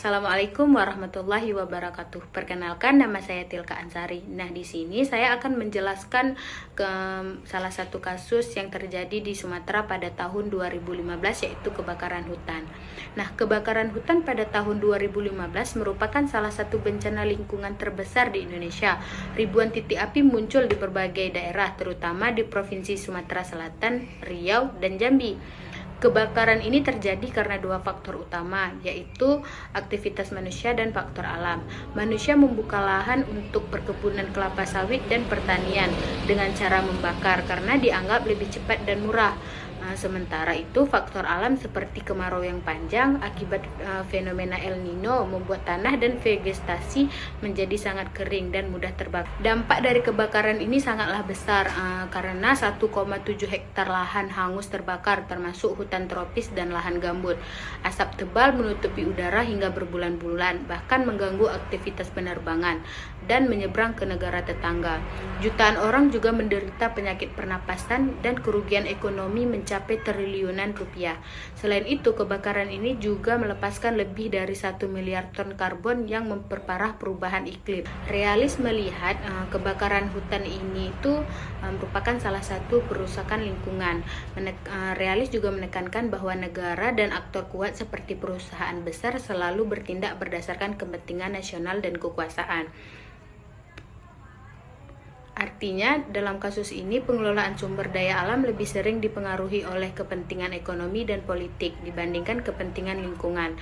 Assalamualaikum warahmatullahi wabarakatuh. Perkenalkan, nama saya Tilka Ansari. Nah, di sini saya akan menjelaskan ke salah satu kasus yang terjadi di Sumatera pada tahun 2015, yaitu kebakaran hutan. Nah, kebakaran hutan pada tahun 2015 merupakan salah satu bencana lingkungan terbesar di Indonesia. Ribuan titik api muncul di berbagai daerah, terutama di Provinsi Sumatera Selatan, Riau, dan Jambi. Kebakaran ini terjadi karena dua faktor utama, yaitu aktivitas manusia dan faktor alam. Manusia membuka lahan untuk perkebunan kelapa sawit dan pertanian dengan cara membakar karena dianggap lebih cepat dan murah. Sementara itu, faktor alam seperti kemarau yang panjang akibat fenomena El Nino membuat tanah dan vegetasi menjadi sangat kering dan mudah terbakar. Dampak dari kebakaran ini sangatlah besar karena 1,7 hektar lahan hangus terbakar, termasuk hutan tropis dan lahan gambut. Asap tebal menutupi udara hingga berbulan-bulan, bahkan mengganggu aktivitas penerbangan dan menyeberang ke negara tetangga. Jutaan orang juga menderita penyakit pernapasan dan kerugian ekonomi mencapai triliunan rupiah. Selain itu, kebakaran ini juga melepaskan lebih dari 1 miliar ton karbon yang memperparah perubahan iklim. Realis melihat kebakaran hutan ini itu merupakan salah satu perusakan lingkungan. Realis juga menekankan bahwa negara dan aktor kuat seperti perusahaan besar selalu bertindak berdasarkan kepentingan nasional dan kekuasaan. Artinya, dalam kasus ini pengelolaan sumber daya alam lebih sering dipengaruhi oleh kepentingan ekonomi dan politik dibandingkan kepentingan lingkungan.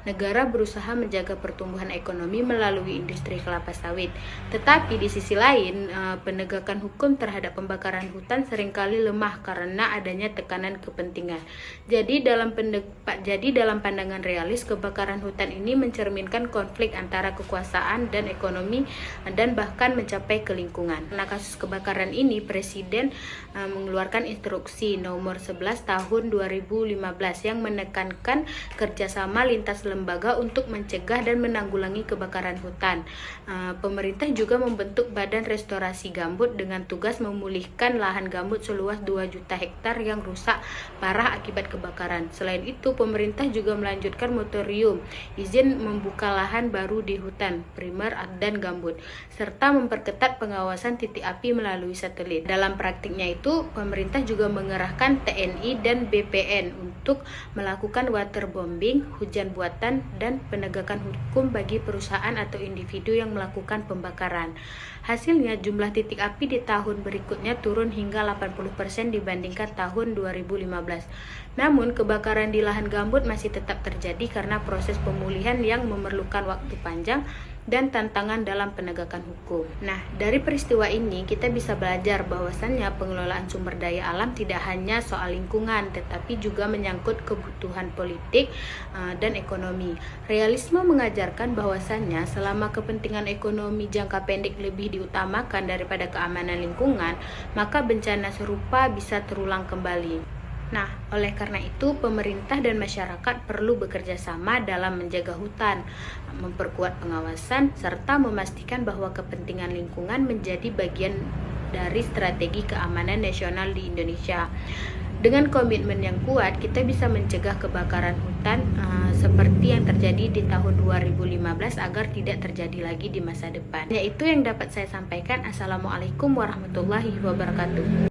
Negara berusaha menjaga pertumbuhan ekonomi melalui industri kelapa sawit. Tetapi di sisi lain, penegakan hukum terhadap pembakaran hutan seringkali lemah karena adanya tekanan kepentingan. Jadi dalam pandangan realis, kebakaran hutan ini mencerminkan konflik antara kekuasaan dan ekonomi dan bahkan mencapai ke lingkungan. Karena kasus kebakaran ini, Presiden mengeluarkan instruksi nomor 11 tahun 2015 yang menekankan kerjasama lintas lembaga untuk mencegah dan menanggulangi kebakaran hutan. Pemerintah juga membentuk Badan Restorasi Gambut dengan tugas memulihkan lahan gambut seluas 2 juta hektar yang rusak parah akibat kebakaran. Selain itu, pemerintah juga melanjutkan moratorium izin membuka lahan baru di hutan primer dan gambut, serta memperketat pengawasan titik api melalui satelit. Dalam praktiknya itu, pemerintah juga mengerahkan TNI dan BPN untuk melakukan waterbombing, hujan buatan, dan penegakan hukum bagi perusahaan atau individu yang melakukan pembakaran. Hasilnya, jumlah titik api di tahun berikutnya turun hingga 80% dibandingkan tahun 2015. Namun, kebakaran di lahan gambut masih tetap terjadi karena proses pemulihan yang memerlukan waktu panjang dan tantangan dalam penegakan hukum. Nah, dari peristiwa ini kita bisa belajar bahwasannya pengelolaan sumber daya alam tidak hanya soal lingkungan, tetapi juga menyangkut kebutuhan politik dan ekonomi. Realisme mengajarkan bahwasannya selama kepentingan ekonomi jangka pendek lebih diutamakan daripada keamanan lingkungan, maka bencana serupa bisa terulang kembali. Nah, oleh karena itu, pemerintah dan masyarakat perlu bekerja sama dalam menjaga hutan, memperkuat pengawasan, serta memastikan bahwa kepentingan lingkungan menjadi bagian dari strategi keamanan nasional di Indonesia. Dengan komitmen yang kuat, kita bisa mencegah kebakaran hutan seperti yang terjadi di tahun 2015 agar tidak terjadi lagi di masa depan. Yaitu yang dapat saya sampaikan. Assalamualaikum warahmatullahi wabarakatuh.